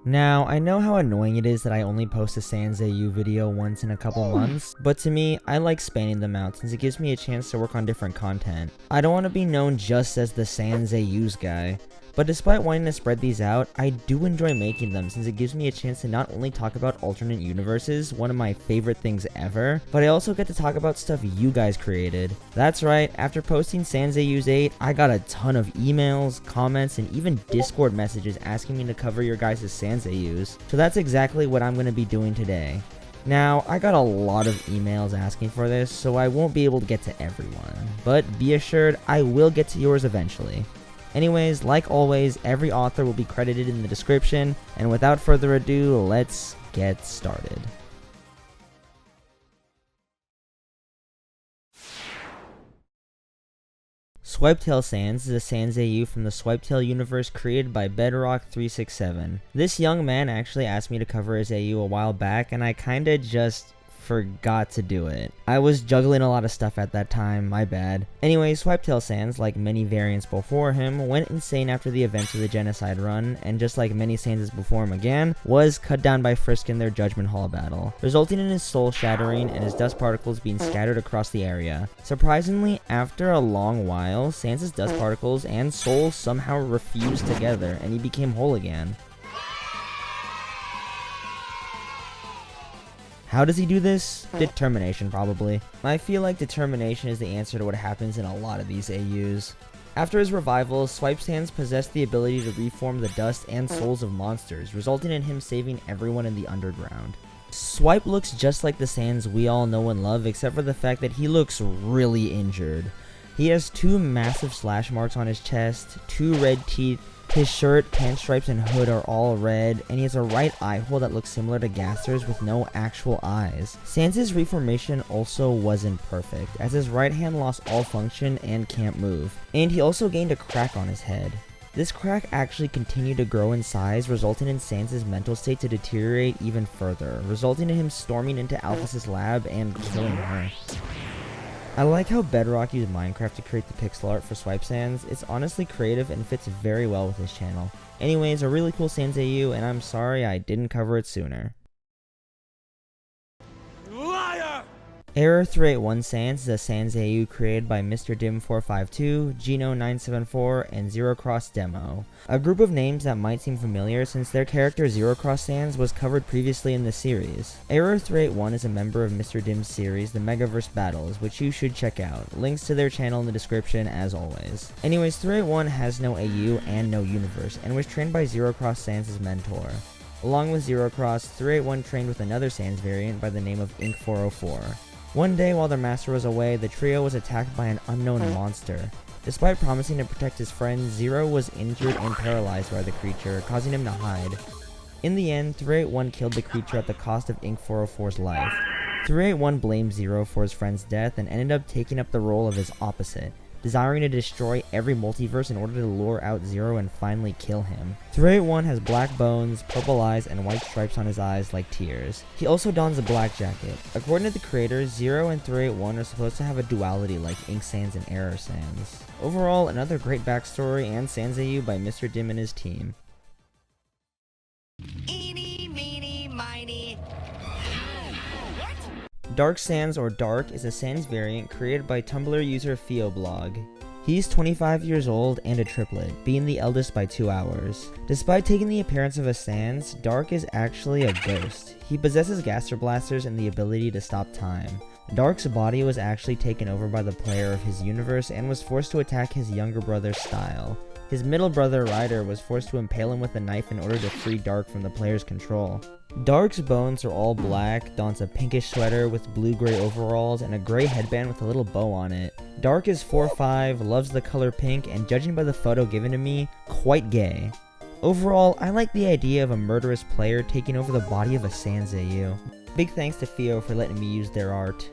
Now, I know how annoying it is that I only post a Sans AU video once in a couple months, but to me, I like spanning them out since it gives me a chance to work on different content. I don't want to be known just as the Sans AUs guy, but despite wanting to spread these out, I do enjoy making them since it gives me a chance to not only talk about alternate universes, one of my favorite things ever, but I also get to talk about stuff you guys created. That's right, after posting Sans AUs 8, I got a ton of emails, comments, and even Discord messages asking me to cover your guys' Sans AUs, so that's exactly what I'm going to be doing today. Now, I got a lot of emails asking for this, so I won't be able to get to everyone, but be assured I will get to yours eventually. Anyways, like always, every author will be credited in the description, and without further ado, let's get started. Swipetale Sans is a Sans AU from the Swipetale universe created by Bedrock367. This young man actually asked me to cover his AU a while back, and I kinda just forgot to do it. I was juggling a lot of stuff at that time, my bad. Anyway, Swipetale Sans, like many variants before him, went insane after the events of the Genocide run, and just like many Sanses before him again, was cut down by Frisk in their Judgment Hall battle, resulting in his soul shattering and his dust particles being scattered across the area. Surprisingly, after a long while, Sans' dust particles and soul somehow refused together, and he became whole again. How does he do this? Determination, probably. I feel like determination is the answer to what happens in a lot of these AUs. After his revival, Swipe Sans possessed the ability to reform the dust and souls of monsters, resulting in him saving everyone in the underground. Swipe looks just like the Sans we all know and love, except for the fact that he looks really injured. He has 2 massive slash marks on his chest, 2 red teeth, his shirt, pant stripes, and hood are all red, and he has a right eye hole that looks similar to Gaster's with no actual eyes. Sans' reformation also wasn't perfect, as his right hand lost all function and can't move, and he also gained a crack on his head. This crack actually continued to grow in size, resulting in Sans' mental state to deteriorate even further, resulting in him storming into Alphys' lab and killing her. I like how Bedrock used Minecraft to create the pixel art for Swipe Sans. It's honestly creative and fits very well with his channel. Anyways, a really cool Sans AU, and I'm sorry I didn't cover it sooner. Liar! Error381 Sans is a Sans AU created by Mr. Dim452, Gino974, and ZeroCrossDemo. A group of names that might seem familiar since their character ZeroCross Sans was covered previously in the series. Error381 is a member of Mr. Dim's series, the Megaverse Battles, which you should check out. Links to their channel in the description as always. Anyways, 381 has no AU and no universe, and was trained by ZeroCross Sans' mentor. Along with ZeroCross, 381 trained with another Sans variant by the name of Ink404. One day while their master was away, the trio was attacked by an unknown monster. Despite promising to protect his friend, Zero was injured and paralyzed by the creature, causing him to hide. In the end, 381 killed the creature at the cost of Ink404's life. 381 blamed Zero for his friend's death and ended up taking up the role of his opposite, desiring to destroy every multiverse in order to lure out Zero and finally kill him. 381 has black bones, purple eyes, and white stripes on his eyes like tears. He also dons a black jacket. According to the creators, Zero and 381 are supposed to have a duality like Ink Sans and Error Sans. Overall, another great backstory and Sans AU by Mr. Dim and his team. Eeny, meeny, miny. Dark Sans or Dark is a Sans variant created by Tumblr user pheoblog. He's 25 years old and a triplet, being the eldest by 2 hours. Despite taking the appearance of a Sans, Dark is actually a ghost. He possesses Gaster Blasters and the ability to stop time. Dark's body was actually taken over by the player of his universe and was forced to attack his younger brother Style. His middle brother Ryder was forced to impale him with a knife in order to free Dark from the player's control. Dark's bones are all black, dons a pinkish sweater with blue-gray overalls, and a gray headband with a little bow on it. Dark is 4'5", loves the color pink, and judging by the photo given to me, quite gay. Overall, I like the idea of a murderous player taking over the body of a Sans AU. Big thanks to Pheo for letting me use their art.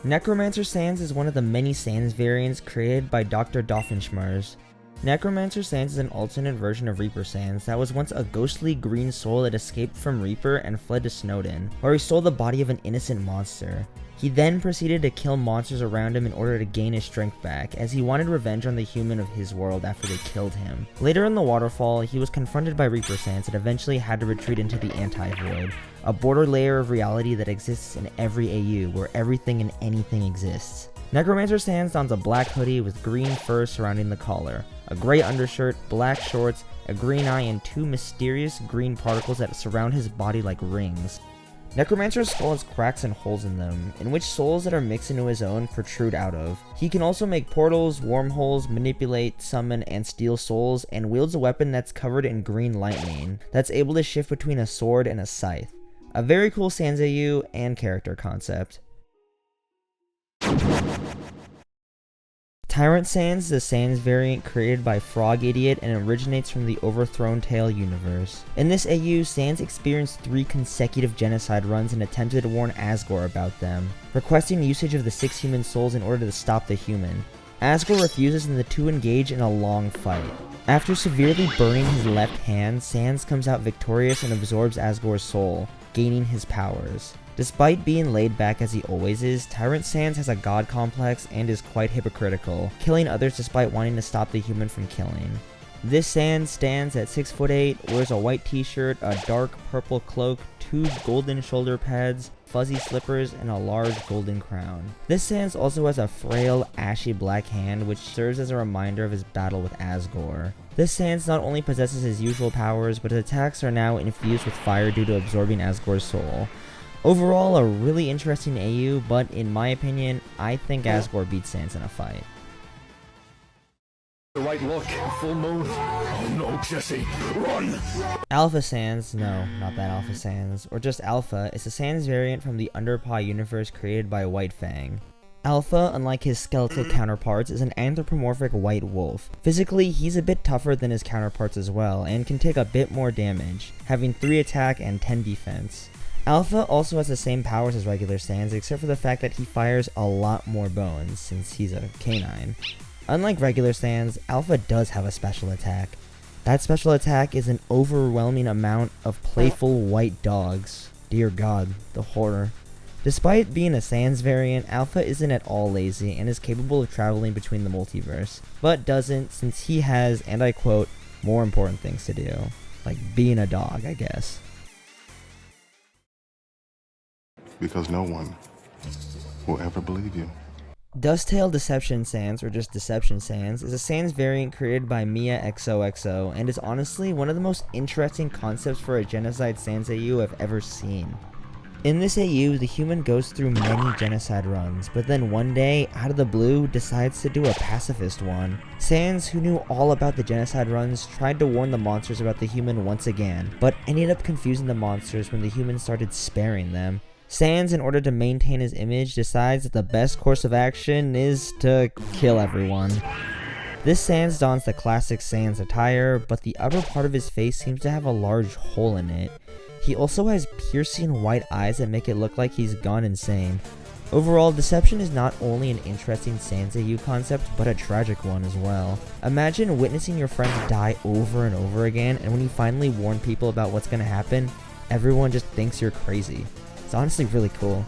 Necromancer Sans is one of the many Sans variants created by Dr. Dofenschmerz. Necromancer Sans is an alternate version of Reaper Sans that was once a ghostly green soul that escaped from Reaper and fled to Snowden, where he stole the body of an innocent monster. He then proceeded to kill monsters around him in order to gain his strength back, as he wanted revenge on the human of his world after they killed him. Later in the waterfall, he was confronted by Reaper Sans and eventually had to retreat into the Anti-Void, a border layer of reality that exists in every AU, where everything and anything exists. Necromancer Sans dons a black hoodie with green fur surrounding the collar, a gray undershirt, black shorts, a green eye, and 2 mysterious green particles that surround his body like rings. Necromancer's skull has cracks and holes in them, in which souls that are mixed into his own protrude out of. He can also make portals, wormholes, manipulate, summon, and steal souls, and wields a weapon that's covered in green lightning, that's able to shift between a sword and a scythe. A very cool Sans AU and character concept. Tyrant Sans is a Sans variant created by Frog Idiot and originates from the Overthrown Tale universe. In this AU, Sans experienced 3 consecutive genocide runs and attempted to warn Asgore about them, requesting usage of the 6 human souls in order to stop the human. Asgore refuses and the two engage in a long fight. After severely burning his left hand, Sans comes out victorious and absorbs Asgore's soul, gaining his powers. Despite being laid back as he always is, Tyrant Sans has a god complex and is quite hypocritical, killing others despite wanting to stop the human from killing. This Sans stands at 6'8", wears a white t-shirt, a dark purple cloak, 2 golden shoulder pads, fuzzy slippers, and a large golden crown. This Sans also has a frail, ashy black hand, which serves as a reminder of his battle with Asgore. This Sans not only possesses his usual powers, but his attacks are now infused with fire due to absorbing Asgore's soul. Overall, a really interesting AU, but in my opinion, I think Asgore beats Sans in a fight. The right look, full moon. Oh no, Jesse, run! Alpha Sans, no, not that Alpha Sans, or just Alpha, is a Sans variant from the Undertale universe created by White Fang. Alpha, unlike his skeletal counterparts, is an anthropomorphic white wolf. Physically, he's a bit tougher than his counterparts as well, and can take a bit more damage, having 3 attack and 10 defense. Alpha also has the same powers as regular Sans, except for the fact that he fires a lot more bones, since he's a canine. Unlike regular Sans, Alpha does have a special attack. That special attack is an overwhelming amount of playful white dogs. Dear God, the horror. Despite being a Sans variant, Alpha isn't at all lazy and is capable of traveling between the multiverse, but doesn't since he has, and I quote, more important things to do. Like being a dog, I guess. Because no one will ever believe you. Dusttale Deception Sans, or just Deception Sans, is a Sans variant created by miyaxoxo and is honestly one of the most interesting concepts for a genocide Sans AU I've ever seen. In this AU, the human goes through many genocide runs, but then one day, out of the blue, decides to do a pacifist one. Sans, who knew all about the genocide runs, tried to warn the monsters about the human once again, but ended up confusing the monsters when the human started sparing them. Sans, in order to maintain his image, decides that the best course of action is to kill everyone. This Sans dons the classic Sans attire, but the upper part of his face seems to have a large hole in it. He also has piercing white eyes that make it look like he's gone insane. Overall, Deception is not only an interesting Sans AU concept, but a tragic one as well. Imagine witnessing your friends die over and over again, and when you finally warn people about what's gonna happen, everyone just thinks you're crazy. It's honestly really cool.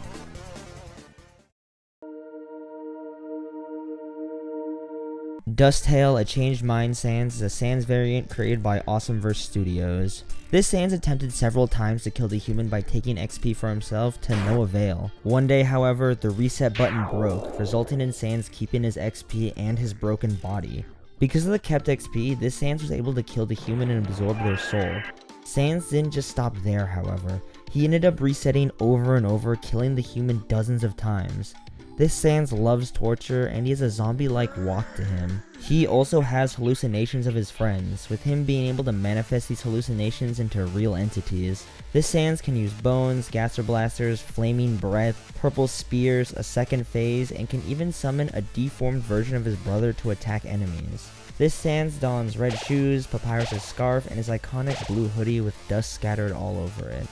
Dusttale, a Changed Mind Sans, is a Sans variant created by awesomeverse Studios. This Sans attempted several times to kill the human by taking XP for himself to no avail. One day, however, the reset button broke, resulting in Sans keeping his XP and his broken body. Because of the kept XP, this Sans was able to kill the human and absorb their soul. Sans didn't just stop there, however. He ended up resetting over and over, killing the human dozens of times. This Sans loves torture, and he has a zombie-like walk to him. He also has hallucinations of his friends, with him being able to manifest these hallucinations into real entities. This Sans can use bones, gaster blasters, flaming breath, purple spears, a second phase, and can even summon a deformed version of his brother to attack enemies. This Sans dons red shoes, Papyrus' scarf, and his iconic blue hoodie with dust scattered all over it.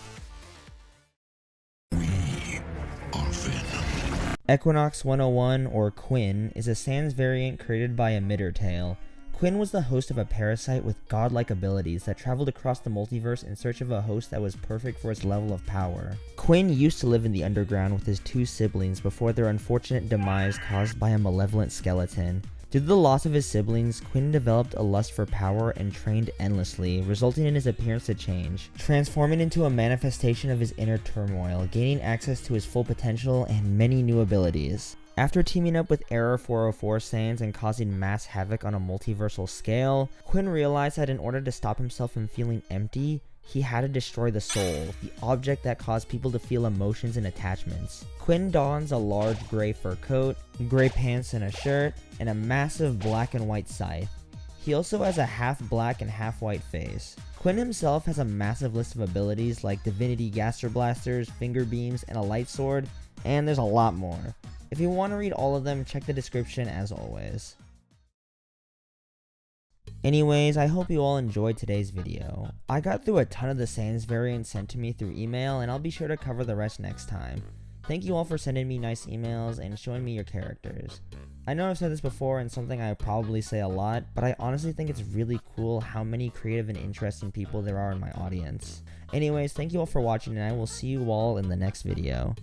Equinox 101, or Quinn, is a Sans variant created by EMITTERTALE. Quinn was the host of a parasite with godlike abilities that traveled across the multiverse in search of a host that was perfect for its level of power. Quinn used to live in the underground with his 2 siblings before their unfortunate demise caused by a malevolent skeleton. Due to the loss of his siblings, Quinn developed a lust for power and trained endlessly, resulting in his appearance to change, transforming into a manifestation of his inner turmoil, gaining access to his full potential and many new abilities. After teaming up with Error 404 Sans and causing mass havoc on a multiversal scale, Quinn realized that in order to stop himself from feeling empty, he had to destroy the soul, the object that caused people to feel emotions and attachments. Quinn dons a large gray fur coat, gray pants and a shirt, and a massive black and white scythe. He also has a half black and half white face. Quinn himself has a massive list of abilities like Divinity Gaster Blasters, Finger Beams, and a Light Sword, and there's a lot more. If you want to read all of them, check the description as always. Anyways, I hope you all enjoyed today's video. I got through a ton of the Sans variants sent to me through email, and I'll be sure to cover the rest next time. Thank you all for sending me nice emails and showing me your characters. I know I've said this before and something I probably say a lot, but I honestly think it's really cool how many creative and interesting people there are in my audience. Anyways, thank you all for watching, and I will see you all in the next video.